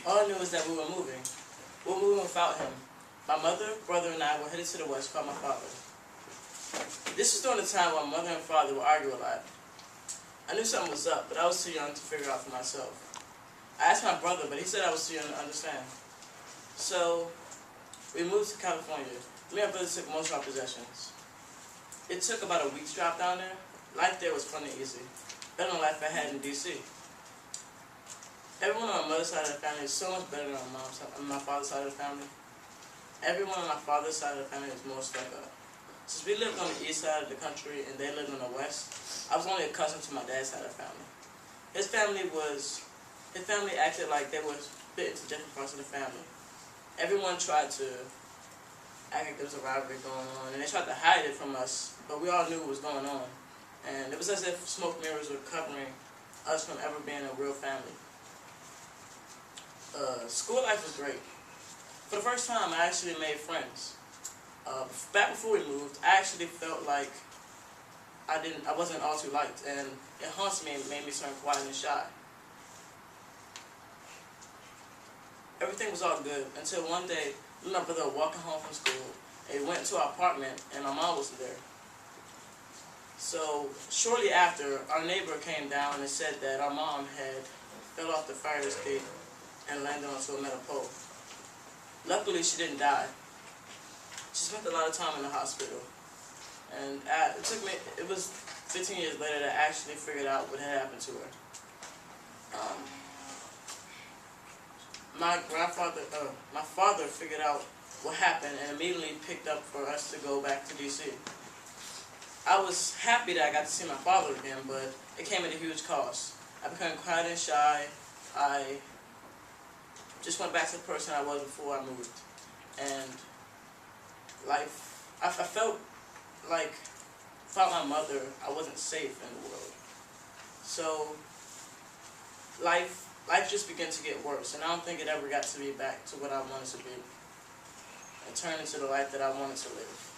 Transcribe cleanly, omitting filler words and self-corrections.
All I knew was that we were moving. We were moving without him. My mother, brother, and I were headed to the west to call my father. This was during the time when my mother and father would argue a lot. I knew something was up, but I was too young to figure out for myself. I asked my brother, but he said I was too young to understand. So, we moved to California. Me and my brother took most of our possessions. It took about a week's drive down there. Life there was fun and easy. Better than life I had in D.C. Everyone on my mother's side of the family is so much better than my father's side of the family. Everyone on my father's side of the family is more stuck up. Since we lived on the east side of the country and they lived on the west, I was only accustomed to my dad's side of the family. His family acted like they were split into different parts of the family. Everyone tried to act like there was a rivalry going on, and they tried to hide it from us, but we all knew what was going on. And it was as if smoke mirrors were covering us from ever being a real family. School life was great. For the first time, I actually made friends. Back before we moved, I actually felt like I wasn't all too liked, and it haunts me and made me turn quiet and shy. Everything was all good until one day, me and my brother were walking home from school, and we went to our apartment, and my mom was there. So, shortly after, our neighbor came down and said that our mom had fell off the fire escape and landed onto a metal pole. Luckily, she didn't die. She spent a lot of time in the hospital. And it was 15 years later that I actually figured out what had happened to her. My father figured out what happened and immediately picked up for us to go back to D.C. I was happy that I got to see my father again, but it came at a huge cost. I became quiet and shy. I just went back to the person I was before I moved. And I felt like without my mother, I wasn't safe in the world. So life just began to get worse, and I don't think it ever got to be back to what I wanted to be and turn into the life that I wanted to live.